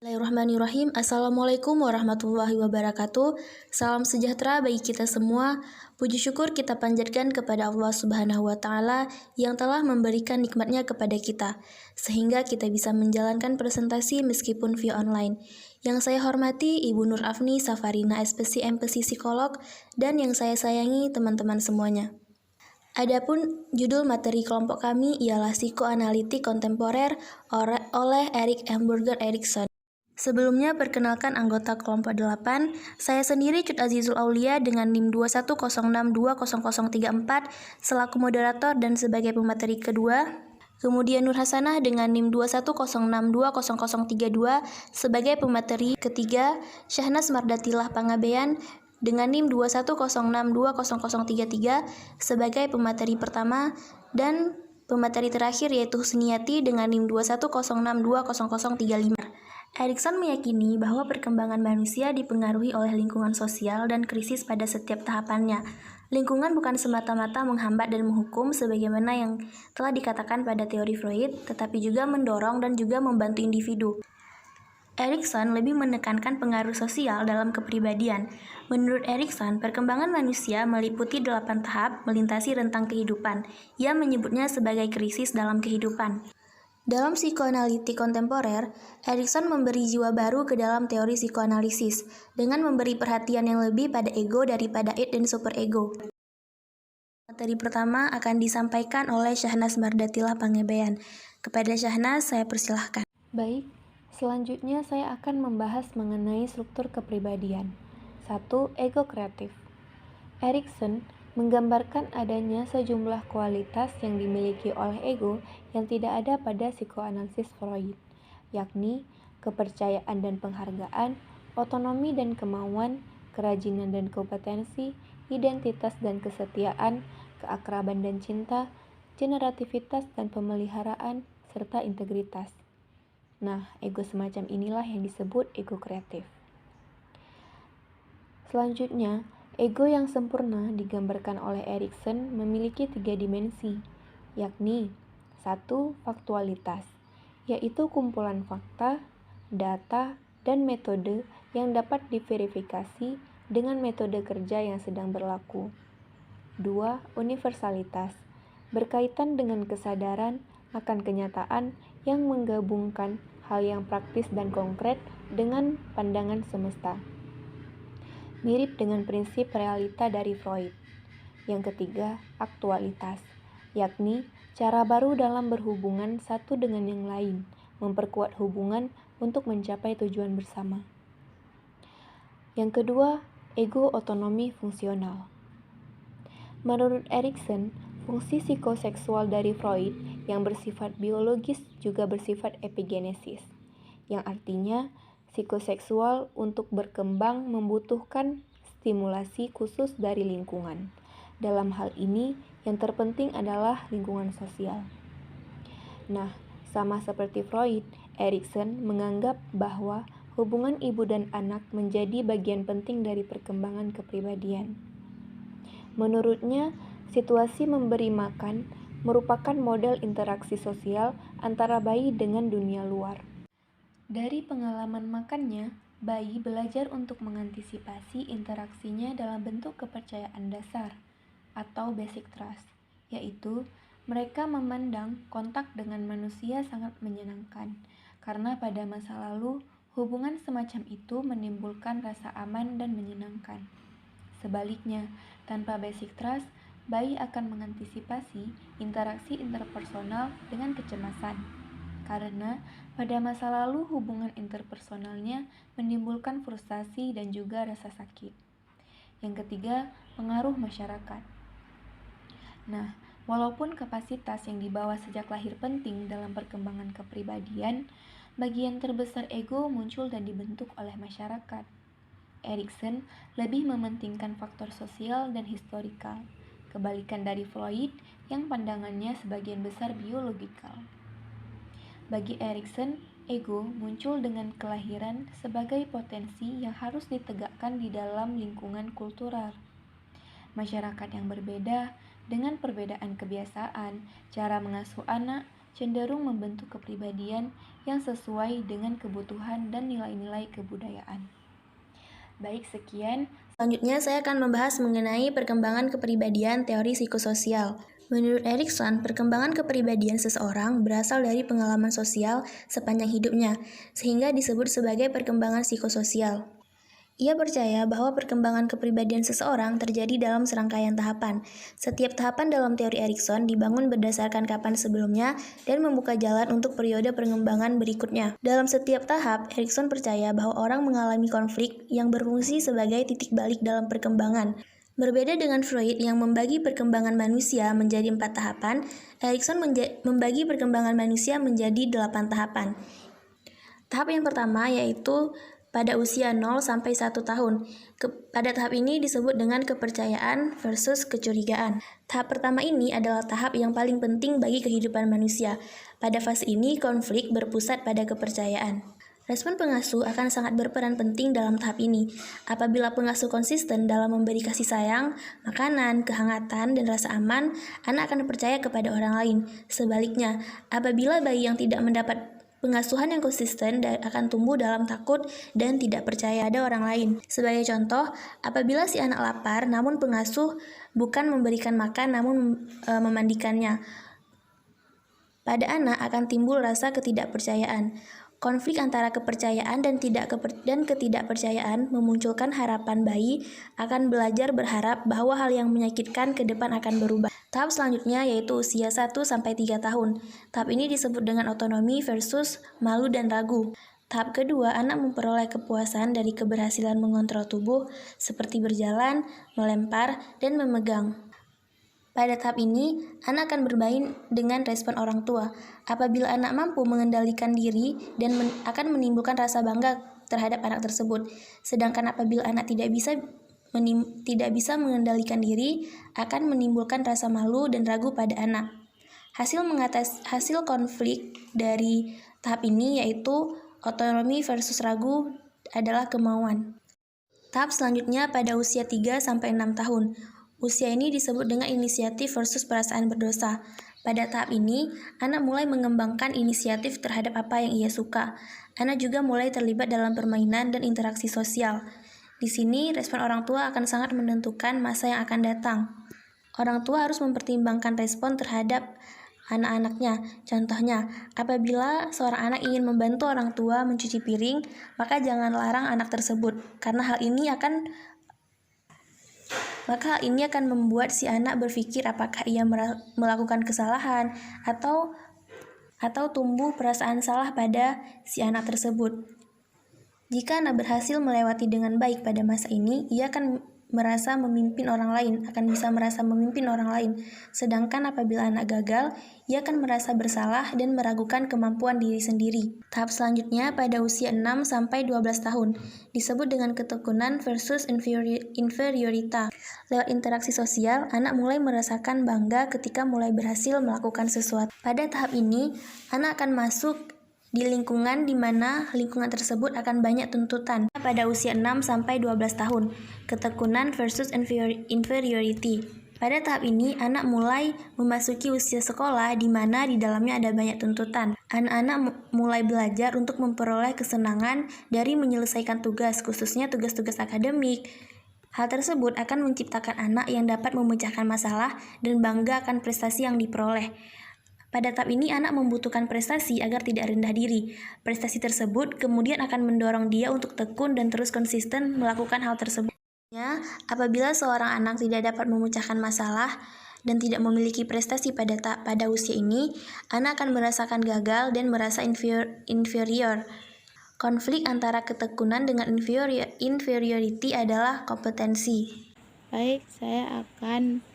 Bismillahirrahmanirrahim. Assalamualaikum warahmatullahi wabarakatuh. Salam sejahtera bagi kita semua. Puji syukur kita panjatkan kepada Allah Subhanahu wa Ta'ala yang telah memberikan nikmatnya kepada kita, sehingga kita bisa menjalankan presentasi meskipun via online. Yang saya hormati Ibu Nur Afni Safarina, SPC MPC Psikolog, dan yang saya sayangi teman-teman semuanya. Adapun judul materi kelompok kami ialah Psikoanalitik Kontemporer oleh Erik Hamburger Erikson. Sebelumnya, perkenalkan anggota kelompok 8, saya sendiri Cut Azizul Aulia dengan NIM 210620034 selaku moderator dan sebagai pemateri kedua. Kemudian Nur Hasanah dengan NIM 210620032 sebagai pemateri ketiga, Syahnas Mardatilah Pangabean dengan NIM 210620033 sebagai pemateri pertama, dan pemateri terakhir yaitu Husniyati dengan NIM 210620035. Erikson meyakini bahwa perkembangan manusia dipengaruhi oleh lingkungan sosial dan krisis pada setiap tahapannya. Lingkungan bukan semata-mata menghambat dan menghukum sebagaimana yang telah dikatakan pada teori Freud, tetapi juga mendorong dan juga membantu individu. Erikson lebih menekankan pengaruh sosial dalam kepribadian. Menurut Erikson, perkembangan manusia meliputi 8 tahap melintasi rentang kehidupan. Ia menyebutnya sebagai krisis dalam kehidupan. Dalam psikoanalitik kontemporer, Erikson memberi jiwa baru ke dalam teori psikoanalisis dengan memberi perhatian yang lebih pada ego daripada id dan superego. Materi pertama akan disampaikan oleh Syahnas Mardatilah Pangabean. Kepada Syahnas, saya persilahkan. Baik, selanjutnya saya akan membahas mengenai struktur kepribadian. 1. Ego kreatif. Erikson menggambarkan adanya sejumlah kualitas yang dimiliki oleh ego yang tidak ada pada psikoanalisis Freud, yakni kepercayaan dan penghargaan, otonomi dan kemauan, kerajinan dan kompetensi, identitas dan kesetiaan, keakraban dan cinta, generativitas dan pemeliharaan, serta integritas. Nah, ego semacam inilah yang disebut ego kreatif. Selanjutnya, ego yang sempurna digambarkan oleh Erikson memiliki 3 dimensi, yakni 1. Faktualitas, yaitu kumpulan fakta, data, dan metode yang dapat diverifikasi dengan metode kerja yang sedang berlaku. 2. Universalitas, berkaitan dengan kesadaran akan kenyataan yang menggabungkan hal yang praktis dan konkret dengan pandangan semesta, mirip dengan prinsip realita dari Freud. Yang ketiga, aktualitas, yakni cara baru dalam berhubungan satu dengan yang lain, memperkuat hubungan untuk mencapai tujuan bersama. Yang kedua, ego otonomi fungsional. Menurut Erikson, fungsi psikoseksual dari Freud yang bersifat biologis juga bersifat epigenesis, yang artinya psikoseksual untuk berkembang membutuhkan stimulasi khusus dari lingkungan. Dalam hal ini, yang terpenting adalah lingkungan sosial. Nah, sama seperti Freud, Erikson menganggap bahwa hubungan ibu dan anak menjadi bagian penting dari perkembangan kepribadian. Menurutnya, situasi memberi makan merupakan model interaksi sosial antara bayi dengan dunia luar. Dari pengalaman makannya, bayi belajar untuk mengantisipasi interaksinya dalam bentuk kepercayaan dasar atau basic trust, yaitu mereka memandang kontak dengan manusia sangat menyenangkan, karena pada masa lalu hubungan semacam itu menimbulkan rasa aman dan menyenangkan. Sebaliknya, tanpa basic trust, bayi akan mengantisipasi interaksi interpersonal dengan kecemasan, karena pada masa lalu hubungan interpersonalnya menimbulkan frustasi dan juga rasa sakit. Yang ketiga, pengaruh masyarakat. Nah, walaupun kapasitas yang dibawa sejak lahir penting dalam perkembangan kepribadian, bagian terbesar ego muncul dan dibentuk oleh masyarakat. Erikson lebih mementingkan faktor sosial dan historikal, kebalikan dari Freud yang pandangannya sebagian besar biologikal. Bagi Erikson, ego muncul dengan kelahiran sebagai potensi yang harus ditegakkan di dalam lingkungan kultural. Masyarakat yang berbeda dengan perbedaan kebiasaan, cara mengasuh anak, cenderung membentuk kepribadian yang sesuai dengan kebutuhan dan nilai-nilai kebudayaan. Baik, sekian. Selanjutnya saya akan membahas mengenai perkembangan kepribadian teori psikososial. Menurut Erikson, perkembangan kepribadian seseorang berasal dari pengalaman sosial sepanjang hidupnya, sehingga disebut sebagai perkembangan psikososial. Ia percaya bahwa perkembangan kepribadian seseorang terjadi dalam serangkaian tahapan. Setiap tahapan dalam teori Erikson dibangun berdasarkan kapan sebelumnya dan membuka jalan untuk periode pengembangan berikutnya. Dalam setiap tahap, Erikson percaya bahwa orang mengalami konflik yang berfungsi sebagai titik balik dalam perkembangan. Berbeda dengan Freud yang membagi perkembangan manusia menjadi 4 tahapan, Erikson membagi perkembangan manusia menjadi 8 tahapan. Tahap yang pertama yaitu pada usia 0 sampai 1 tahun. Pada tahap ini disebut dengan kepercayaan versus kecurigaan. Tahap pertama ini adalah tahap yang paling penting bagi kehidupan manusia. Pada fase ini, konflik berpusat pada kepercayaan. Respon pengasuh akan sangat berperan penting dalam tahap ini. Apabila pengasuh konsisten dalam memberi kasih sayang, makanan, kehangatan, dan rasa aman, anak akan percaya kepada orang lain. Sebaliknya, apabila bayi yang tidak mendapat pengasuhan yang konsisten akan tumbuh dalam takut dan tidak percaya ada orang lain. Sebagai contoh, apabila si anak lapar namun pengasuh bukan memberikan makan namun memandikannya, pada anak akan timbul rasa ketidakpercayaan. Konflik antara kepercayaan dan ketidakpercayaan memunculkan harapan bayi akan belajar berharap bahwa hal yang menyakitkan ke depan akan berubah. Tahap selanjutnya yaitu usia 1-3 tahun. Tahap ini disebut dengan otonomi versus malu dan ragu. Tahap kedua, anak memperoleh kepuasan dari keberhasilan mengontrol tubuh seperti berjalan, melempar, dan memegang. Pada tahap ini, anak akan bermain dengan respon orang tua. Apabila anak mampu mengendalikan diri dan akan menimbulkan rasa bangga terhadap anak tersebut. Sedangkan apabila anak tidak bisa mengendalikan diri, akan menimbulkan rasa malu dan ragu pada anak. Hasil konflik dari tahap ini yaitu otonomi versus ragu adalah kemauan. Tahap selanjutnya pada usia 3-6 tahun. Usia ini disebut dengan inisiatif versus perasaan berdosa. Pada tahap ini, anak mulai mengembangkan inisiatif terhadap apa yang ia suka. Anak juga mulai terlibat dalam permainan dan interaksi sosial. Di sini, respon orang tua akan sangat menentukan masa yang akan datang. Orang tua harus mempertimbangkan respon terhadap anak-anaknya. Contohnya, apabila seorang anak ingin membantu orang tua mencuci piring, maka jangan larang anak tersebut, karena hal ini akan membuat si anak berpikir apakah ia melakukan kesalahan atau tumbuh perasaan salah pada si anak tersebut. Jika anak berhasil melewati dengan baik pada masa ini, ia akan bisa merasa memimpin orang lain. Sedangkan apabila anak gagal, ia akan merasa bersalah dan meragukan kemampuan diri sendiri. Tahap selanjutnya pada usia 6-12 tahun, disebut dengan ketekunan versus inferiorita. Lewat interaksi sosial, anak mulai merasakan bangga ketika mulai berhasil melakukan sesuatu. Pada tahap ini, anak akan masuk di lingkungan di mana lingkungan tersebut akan banyak tuntutan. Pada usia 6-12 tahun, ketekunan versus inferiority. Pada tahap ini, anak mulai memasuki usia sekolah di mana di dalamnya ada banyak tuntutan. Anak-anak mulai belajar untuk memperoleh kesenangan dari menyelesaikan tugas, khususnya tugas-tugas akademik. Hal tersebut akan menciptakan anak yang dapat memecahkan masalah dan bangga akan prestasi yang diperoleh. Pada tahap ini, anak membutuhkan prestasi agar tidak rendah diri. Prestasi tersebut kemudian akan mendorong dia untuk tekun dan terus konsisten melakukan hal tersebut. Apabila seorang anak tidak dapat memecahkan masalah dan tidak memiliki prestasi pada usia ini, anak akan merasakan gagal dan merasa inferior. Konflik antara ketekunan dengan inferiority adalah kompetensi. Baik, saya akan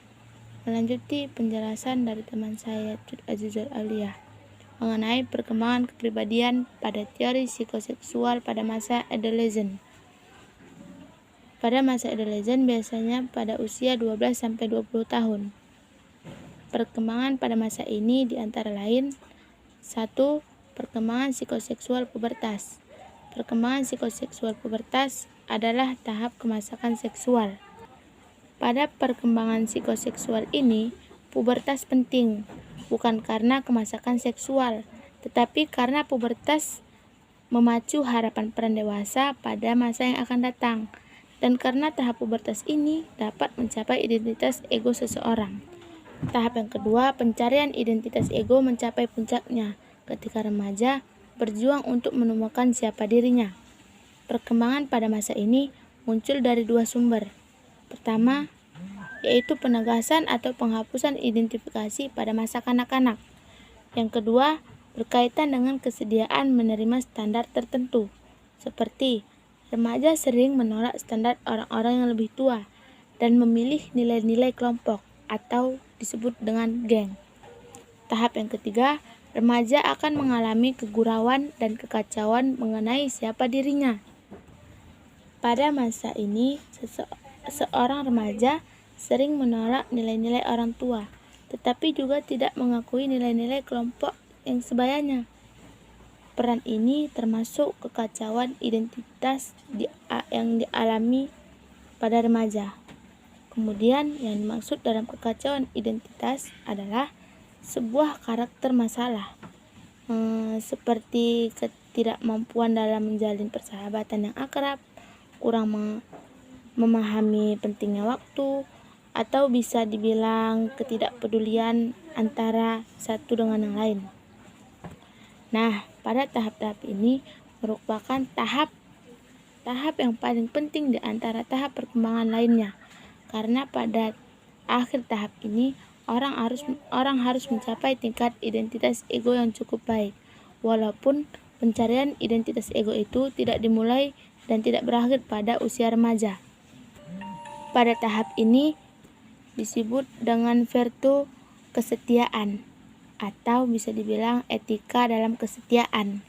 melanjuti penjelasan dari teman saya Cut Azizul Aliyah mengenai perkembangan kepribadian pada teori psikoseksual pada masa adolescent. Pada masa adolescent biasanya pada usia 12-20 tahun. Perkembangan pada masa ini diantara lain 1. Perkembangan psikoseksual pubertas. Perkembangan psikoseksual pubertas adalah tahap kemasakan seksual. Pada perkembangan psikoseksual ini, pubertas penting bukan karena kemasakan seksual, tetapi karena pubertas memacu harapan peran dewasa pada masa yang akan datang, dan karena tahap pubertas ini dapat mencapai identitas ego seseorang. Tahap yang kedua, pencarian identitas ego mencapai puncaknya ketika remaja berjuang untuk menemukan siapa dirinya. Perkembangan pada masa ini muncul dari dua sumber. Pertama, yaitu penegasan atau penghapusan identifikasi pada masa kanak-kanak. Yang kedua, berkaitan dengan kesediaan menerima standar tertentu, seperti remaja sering menolak standar orang-orang yang lebih tua dan memilih nilai-nilai kelompok atau disebut dengan geng. Tahap yang ketiga, remaja akan mengalami kegurauan dan kekacauan mengenai siapa dirinya. Pada masa ini, seorang remaja sering menolak nilai-nilai orang tua, tetapi juga tidak mengakui nilai-nilai kelompok yang sebayanya. Peran ini termasuk kekacauan identitas yang dialami pada remaja. Kemudian yang dimaksud dalam kekacauan identitas adalah sebuah karakter masalah, seperti ketidakmampuan dalam menjalin persahabatan yang akrab, kurang memahami pentingnya waktu, atau bisa dibilang ketidakpedulian antara satu dengan yang lain. Nah, pada tahap-tahap ini merupakan tahap yang paling penting di antara tahap perkembangan lainnya, karena pada akhir tahap ini orang harus mencapai tingkat identitas ego yang cukup baik, walaupun pencarian identitas ego itu tidak dimulai dan tidak berakhir pada usia remaja. Pada tahap ini disebut dengan virtu kesetiaan, atau bisa dibilang etika dalam kesetiaan.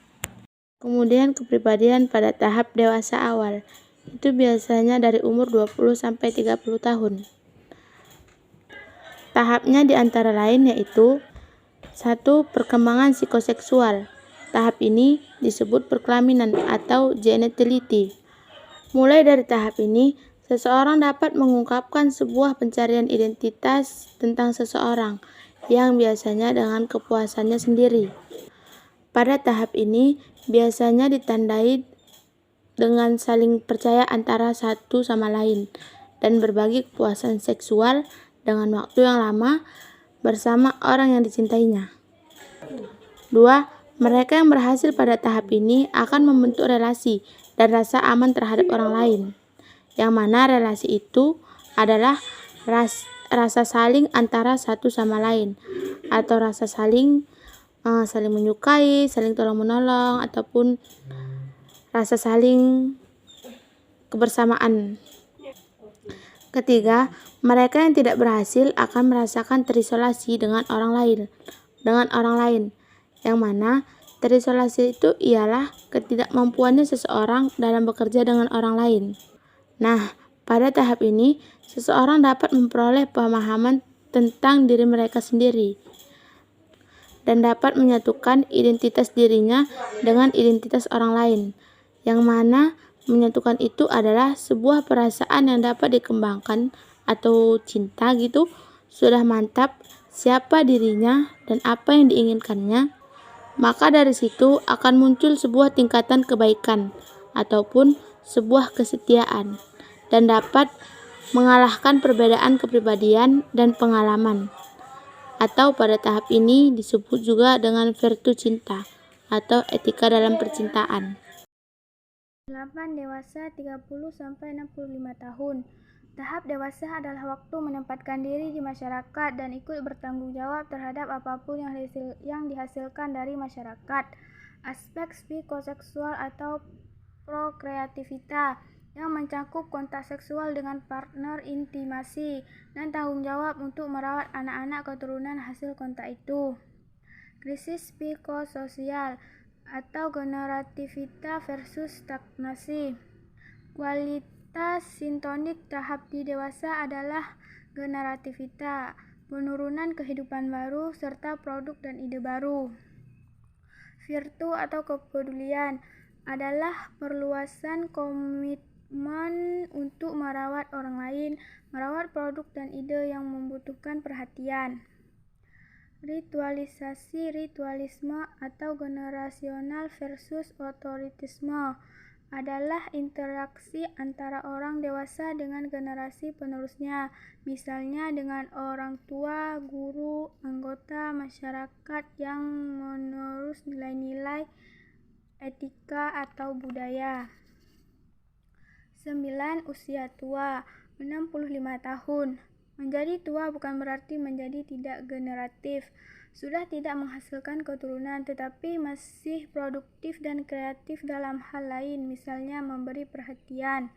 Kemudian kepribadian pada tahap dewasa awal, itu biasanya dari umur 20-30 tahun. Tahapnya di antara lain yaitu 1. Perkembangan psikoseksual. Tahap ini disebut perkelaminan atau genitality. Mulai dari tahap ini, seseorang dapat mengungkapkan sebuah pencarian identitas tentang seseorang yang biasanya dengan kepuasannya sendiri. Pada tahap ini biasanya ditandai dengan saling percaya antara satu sama lain dan berbagi kepuasan seksual dengan waktu yang lama bersama orang yang dicintainya. 2. Mereka yang berhasil pada tahap ini akan membentuk relasi dan rasa aman terhadap orang lain, yang mana relasi itu adalah rasa saling antara satu sama lain, atau rasa saling menyukai, saling tolong-menolong, ataupun rasa saling kebersamaan. Ketiga, mereka yang tidak berhasil akan merasakan terisolasi dengan orang lain, yang mana terisolasi itu ialah ketidakmampuannya seseorang dalam bekerja dengan orang lain. Nah, pada tahap ini, seseorang dapat memperoleh pemahaman tentang diri mereka sendiri dan dapat menyatukan identitas dirinya dengan identitas orang lain, yang mana menyatukan itu adalah sebuah perasaan yang dapat dikembangkan atau cinta gitu, sudah mantap siapa dirinya dan apa yang diinginkannya, maka dari situ akan muncul sebuah tingkatan kebaikan ataupun sebuah kesetiaan dan dapat mengalahkan perbedaan kepribadian dan pengalaman. Atau pada tahap ini disebut juga dengan virtu cinta atau etika dalam percintaan. 8. Dewasa 30-65 tahun. Tahap dewasa adalah waktu menempatkan diri di masyarakat dan ikut bertanggung jawab terhadap apapun yang dihasilkan dari masyarakat. Aspek psikoseksual atau prokreativita yang mencakup kontak seksual dengan partner, intimasi, dan tanggung jawab untuk merawat anak-anak keturunan hasil kontak itu. Krisis psikososial atau generativita versus stagnasi. Kualitas sintonik tahap di dewasa adalah generativita, penurunan kehidupan baru, serta produk dan ide baru. Virtu atau kepedulian adalah perluasan komitmen untuk merawat orang lain, merawat produk dan ide yang membutuhkan perhatian. Ritualisasi, ritualisme atau generasional versus otoritisme adalah interaksi antara orang dewasa dengan generasi penerusnya, misalnya dengan orang tua, guru, anggota masyarakat yang menerus nilai-nilai etika atau budaya. 9. Usia tua, 65 tahun. Menjadi tua bukan berarti menjadi tidak generatif. Sudah tidak menghasilkan keturunan, tetapi masih produktif dan kreatif dalam hal lain, misalnya memberi perhatian.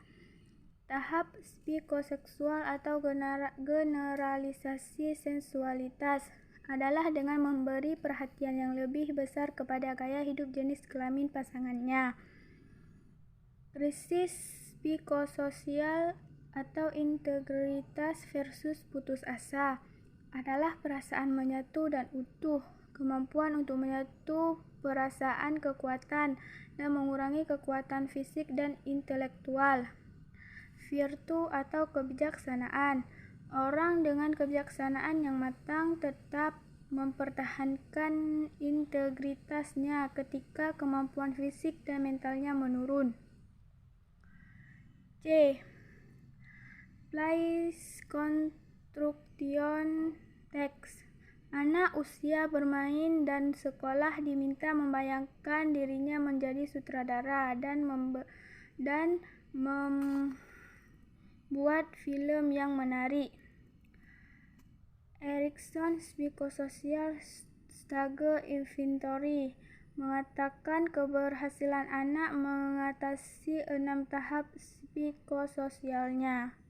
Tahap psikoseksual atau generalisasi sensualitas adalah dengan memberi perhatian yang lebih besar kepada gaya hidup jenis kelamin pasangannya. Krisis psikososial atau integritas versus putus asa adalah perasaan menyatu dan utuh, kemampuan untuk menyatu perasaan, kekuatan, dan mengurangi kekuatan fisik dan intelektual. Virtu atau kebijaksanaan. Orang dengan kebijaksanaan yang matang tetap mempertahankan integritasnya ketika kemampuan fisik dan mentalnya menurun. C. Place construction text. Anak usia bermain dan sekolah diminta membayangkan dirinya menjadi sutradara dan membuat film yang menarik. Erikson Psychosocial Stage Inventory mengatakan keberhasilan anak mengatasi 6 tahap psikososialnya.